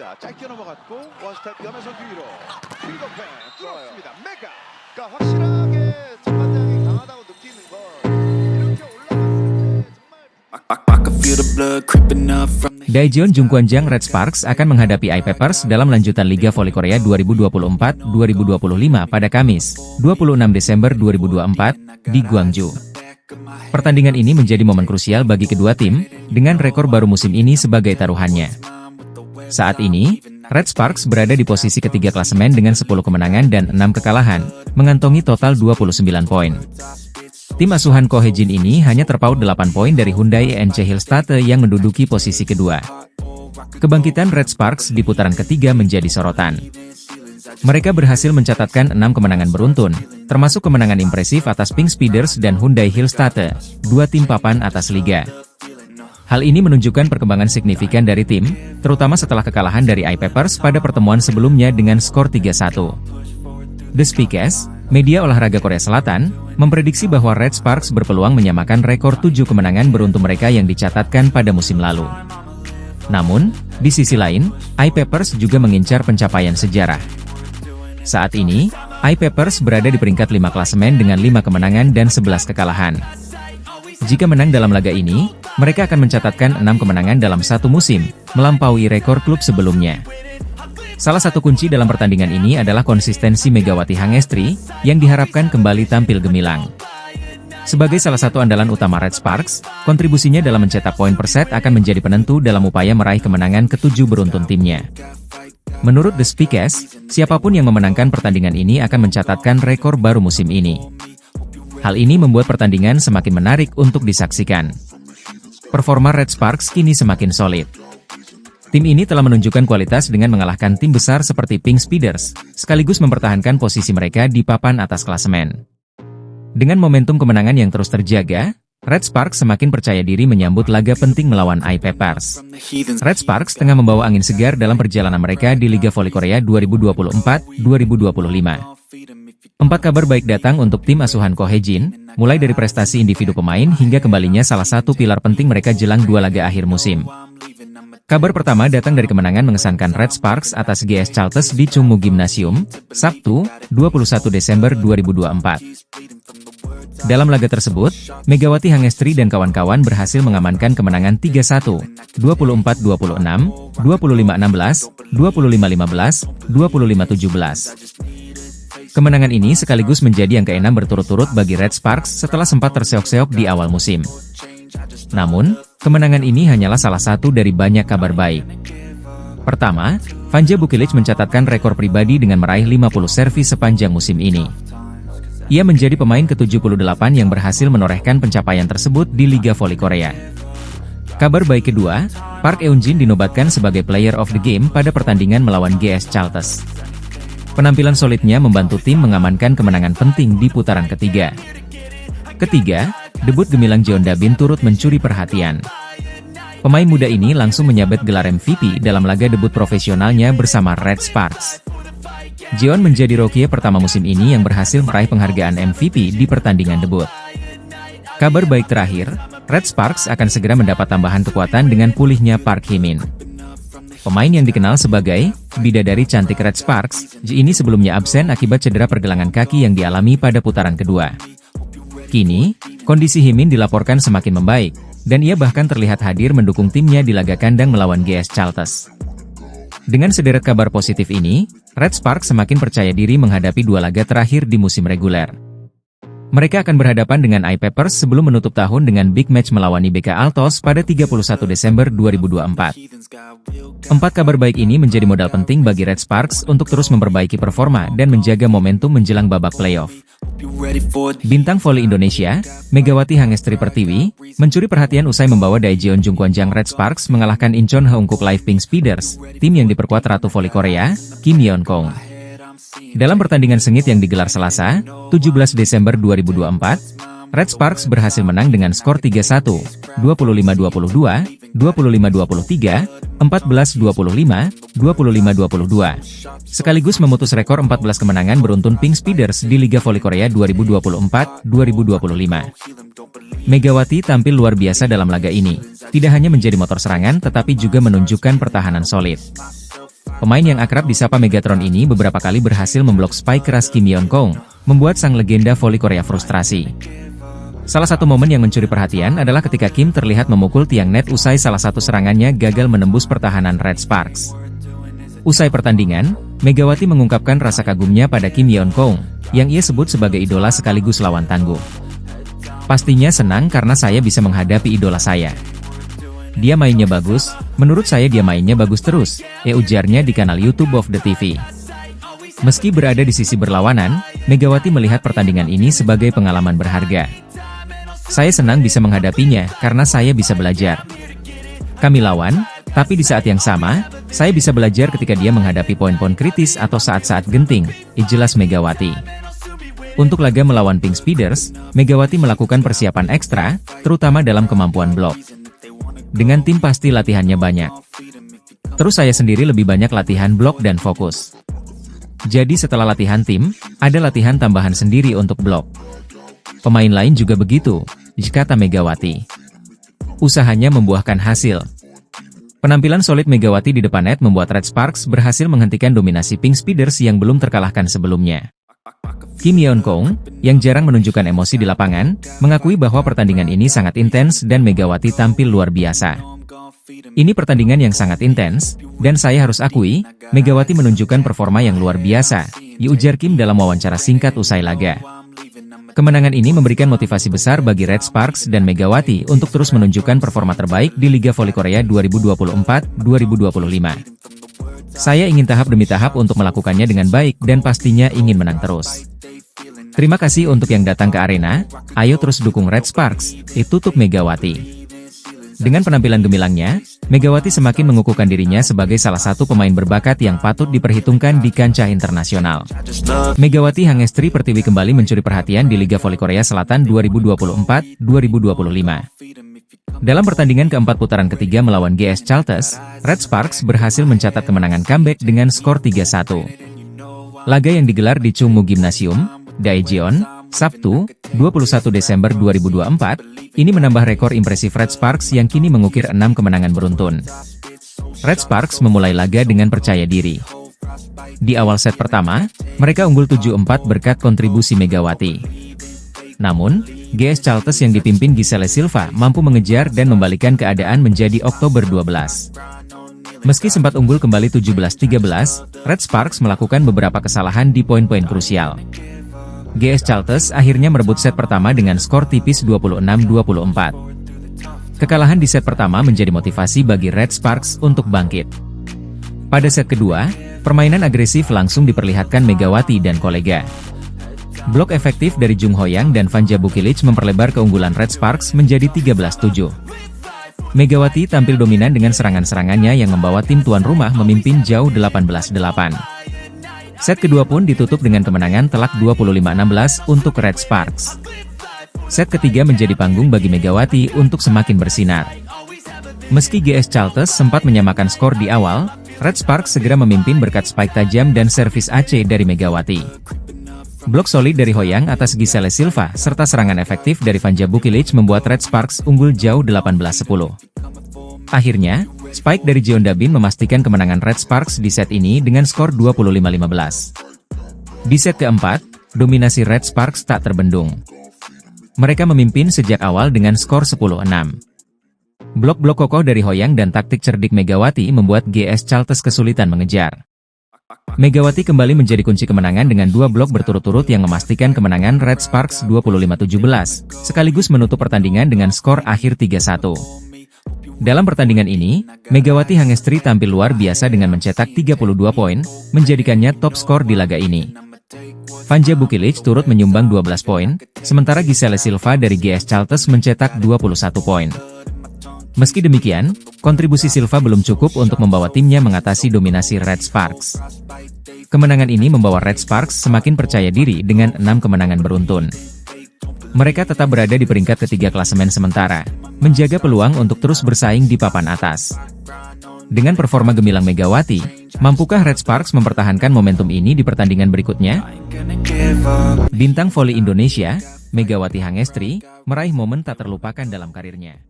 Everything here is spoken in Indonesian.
자, 짧게 넘어갔고 원스텝 연에서 뒤로 그리고 배 뚫었습니다. 메가. 그러니까 확실하게 전반장이 강하다고 느끼는 건 이렇게 올라갔을 때 정말 Daejeon Jungkwanjang Red Sparks akan menghadapi I-Papers dalam lanjutan Liga Voli Korea 2024-2025 pada Kamis, 26 Desember 2024, di Gwangju. Pertandingan ini menjadi momen krusial bagi kedua tim, dengan rekor baru musim ini sebagai taruhannya. Saat ini, Red Sparks berada di posisi ketiga klasemen dengan 10 kemenangan dan 6 kekalahan, mengantongi total 29 poin. Tim asuhan Ko Hae-jin ini hanya terpaut 8 poin dari Hyundai ENC Hillstatte yang menduduki posisi kedua. Kebangkitan Red Sparks di putaran ketiga menjadi sorotan. Mereka berhasil mencatatkan 6 kemenangan beruntun, termasuk kemenangan impresif atas Pink Speeders dan Hyundai Hillstatte, dua tim papan atas liga. Hal ini menunjukkan perkembangan signifikan dari tim, terutama setelah kekalahan dari I-Papers pada pertemuan sebelumnya dengan skor 3-1. The Speakers, media olahraga Korea Selatan, memprediksi bahwa Red Sparks berpeluang menyamakan rekor 7 kemenangan beruntun mereka yang dicatatkan pada musim lalu. Namun, di sisi lain, I-Papers juga mengincar pencapaian sejarah. Saat ini, I-Papers berada di peringkat 5 klasemen dengan 5 kemenangan dan 11 kekalahan. Jika menang dalam laga ini, mereka akan mencatatkan 6 kemenangan dalam satu musim, melampaui rekor klub sebelumnya. Salah satu kunci dalam pertandingan ini adalah konsistensi Megawati Hangestri, yang diharapkan kembali tampil gemilang. Sebagai salah satu andalan utama Red Sparks, kontribusinya dalam mencetak poin per set akan menjadi penentu dalam upaya meraih kemenangan ke-7 beruntun timnya. Menurut The Speakers, siapapun yang memenangkan pertandingan ini akan mencatatkan rekor baru musim ini. Hal ini membuat pertandingan semakin menarik untuk disaksikan. Performa Red Sparks kini semakin solid. Tim ini telah menunjukkan kualitas dengan mengalahkan tim besar seperti Pink Speeders, sekaligus mempertahankan posisi mereka di papan atas klasemen. Dengan momentum kemenangan yang terus terjaga, Red Sparks semakin percaya diri menyambut laga penting melawan I-Papers. Red Sparks tengah membawa angin segar dalam perjalanan mereka di Liga Voli Korea 2024-2025. 4 kabar baik datang untuk tim asuhan Ko Hae-jin, mulai dari prestasi individu pemain hingga kembalinya salah satu pilar penting mereka jelang 2 laga akhir musim. Kabar pertama datang dari kemenangan mengesankan Red Sparks atas GS Chalters di Chungmu Gymnasium, Sabtu, 21 Desember 2024. Dalam laga tersebut, Megawati Hangestri dan kawan-kawan berhasil mengamankan kemenangan 3-1, 24-26, 25-16, 25-15, 25-17. Kemenangan ini sekaligus menjadi yang ke-6 berturut-turut bagi Red Sparks setelah sempat terseok-seok di awal musim. Namun, kemenangan ini hanyalah salah satu dari banyak kabar baik. Pertama, Vanja Bukilic mencatatkan rekor pribadi dengan meraih 50 servis sepanjang musim ini. Ia menjadi pemain ke-78 yang berhasil menorehkan pencapaian tersebut di Liga Voli Korea. Kabar baik kedua, Park Eun-jin dinobatkan sebagai Player of the Game pada pertandingan melawan GS Chalters. Penampilan solidnya membantu tim mengamankan kemenangan penting di putaran ketiga. Ketiga, debut gemilang Jeon Da-bin turut mencuri perhatian. Pemain muda ini langsung menyabet gelar MVP dalam laga debut profesionalnya bersama Red Sparks. Jeon menjadi rookie pertama musim ini yang berhasil meraih penghargaan MVP di pertandingan debut. Kabar baik terakhir, Red Sparks akan segera mendapat tambahan kekuatan dengan pulihnya Park Hee-min. Pemain yang dikenal sebagai bidadari cantik Red Sparks, ini sebelumnya absen akibat cedera pergelangan kaki yang dialami pada putaran kedua. Kini, kondisi Hee-min dilaporkan semakin membaik, dan ia bahkan terlihat hadir mendukung timnya di laga kandang melawan GS Chalters. Dengan sederet kabar positif ini, Red Sparks semakin percaya diri menghadapi 2 laga terakhir di musim reguler. Mereka akan berhadapan dengan I-Papers sebelum menutup tahun dengan big match melawan IBK Altos pada 31 Desember 2024. 4 kabar baik ini menjadi modal penting bagi Red Sparks untuk terus memperbaiki performa dan menjaga momentum menjelang babak playoff. Bintang voli Indonesia, Megawati Hangestri Pertiwi, mencuri perhatian usai membawa Daejeon Jungkwanjang Red Sparks mengalahkan Incheon Heungkuk Live Pink Speeders, tim yang diperkuat Ratu Voli Korea, Kim Yeon-kong. Dalam pertandingan sengit yang digelar Selasa, 17 Desember 2024, Red Sparks berhasil menang dengan skor 3-1, 25-22, 25-23, 14-25, 25-22. Sekaligus memutus rekor 14 kemenangan beruntun Pink Speeders di Liga Voli Korea 2024-2025. Megawati tampil luar biasa dalam laga ini, tidak hanya menjadi motor serangan tetapi juga menunjukkan pertahanan solid. Pemain yang akrab disapa Megatron ini beberapa kali berhasil memblok spike keras Kim Yeon-kong, membuat sang legenda voli Korea frustrasi. Salah satu momen yang mencuri perhatian adalah ketika Kim terlihat memukul tiang net usai salah satu serangannya gagal menembus pertahanan Red Sparks. Usai pertandingan, Megawati mengungkapkan rasa kagumnya pada Kim Yeon-kong, yang ia sebut sebagai idola sekaligus lawan tangguh. Pastinya senang karena saya bisa menghadapi idola saya. Dia mainnya bagus, menurut saya dia mainnya bagus terus, ujarnya di kanal YouTube of the TV. Meski berada di sisi berlawanan, Megawati melihat pertandingan ini sebagai pengalaman berharga. Saya senang bisa menghadapinya, karena saya bisa belajar. Kami lawan, tapi di saat yang sama, saya bisa belajar ketika dia menghadapi poin-poin kritis atau saat-saat genting, jelas Megawati. Untuk laga melawan Pink Speeders, Megawati melakukan persiapan ekstra, terutama dalam kemampuan blok. Dengan tim pasti latihannya banyak. Terus saya sendiri lebih banyak latihan blok dan fokus. Jadi setelah latihan tim, ada latihan tambahan sendiri untuk blok. Pemain lain juga begitu, kata Megawati. Usahanya membuahkan hasil. Penampilan solid Megawati di depan net membuat Red Sparks berhasil menghentikan dominasi Pink Speeders yang belum terkalahkan sebelumnya. Kim Yeon-kong, yang jarang menunjukkan emosi di lapangan, mengakui bahwa pertandingan ini sangat intens dan Megawati tampil luar biasa. Ini pertandingan yang sangat intens, dan saya harus akui, Megawati menunjukkan performa yang luar biasa, ujar Kim dalam wawancara singkat usai laga. Kemenangan ini memberikan motivasi besar bagi Red Sparks dan Megawati untuk terus menunjukkan performa terbaik di Liga Voli Korea 2024-2025. Saya ingin tahap demi tahap untuk melakukannya dengan baik dan pastinya ingin menang terus. Terima kasih untuk yang datang ke arena, ayo terus dukung Red Sparks, tutup Megawati. Dengan penampilan gemilangnya, Megawati semakin mengukuhkan dirinya sebagai salah satu pemain berbakat yang patut diperhitungkan di kancah internasional. Megawati Hangestri Pertiwi kembali mencuri perhatian di Liga Voli Korea Selatan 2024-2025. Dalam pertandingan keempat putaran ketiga melawan GS Chalters, Red Sparks berhasil mencatat kemenangan comeback dengan skor 3-1. Laga yang digelar di Chungmu Gymnasium, Daejeon, Sabtu, 21 Desember 2024, ini menambah rekor impresif Red Sparks yang kini mengukir 6 kemenangan beruntun. Red Sparks memulai laga dengan percaya diri. Di awal set pertama, mereka unggul 7-4 berkat kontribusi Megawati. Namun, GS Chalters yang dipimpin Giselle Silva mampu mengejar dan membalikan keadaan menjadi Oktober 12. Meski sempat unggul kembali 17-13, Red Sparks melakukan beberapa kesalahan di poin-poin krusial. GS Chalters akhirnya merebut set pertama dengan skor tipis 26-24. Kekalahan di set pertama menjadi motivasi bagi Red Sparks untuk bangkit. Pada set kedua, permainan agresif langsung diperlihatkan Megawati dan kolega. Blok efektif dari Jung Hoyang dan Vanja Bukilic memperlebar keunggulan Red Sparks menjadi 13-7. Megawati tampil dominan dengan serangan-serangannya yang membawa tim tuan rumah memimpin jauh 18-8. Set kedua pun ditutup dengan kemenangan telak 25-16 untuk Red Sparks. Set ketiga menjadi panggung bagi Megawati untuk semakin bersinar. Meski GS Chalters sempat menyamakan skor di awal, Red Sparks segera memimpin berkat spike tajam dan servis AC dari Megawati. Blok solid dari Hoyang atas Giselle Silva serta serangan efektif dari Vanja Bukilic membuat Red Sparks unggul jauh 18-10. Akhirnya, spike dari Jeon Dabin memastikan kemenangan Red Sparks di set ini dengan skor 25-15. Di set keempat, dominasi Red Sparks tak terbendung. Mereka memimpin sejak awal dengan skor 10-6. Blok-blok kokoh dari Hoyang dan taktik cerdik Megawati membuat GS Chalters kesulitan mengejar. Megawati kembali menjadi kunci kemenangan dengan 2 blok berturut-turut yang memastikan kemenangan Red Sparks 25-17, sekaligus menutup pertandingan dengan skor akhir 3-1. Dalam pertandingan ini, Megawati Hangestri tampil luar biasa dengan mencetak 32 poin, menjadikannya top skor di laga ini. Vanja Bukilic turut menyumbang 12 poin, sementara Giselle Silva dari GS Chalters mencetak 21 poin. Meski demikian, kontribusi Silva belum cukup untuk membawa timnya mengatasi dominasi Red Sparks. Kemenangan ini membawa Red Sparks semakin percaya diri dengan 6 kemenangan beruntun. Mereka tetap berada di peringkat ketiga klasemen sementara, menjaga peluang untuk terus bersaing di papan atas. Dengan performa gemilang Megawati, mampukah Red Sparks mempertahankan momentum ini di pertandingan berikutnya? Bintang voli Indonesia, Megawati Hangestri, meraih momen tak terlupakan dalam karirnya.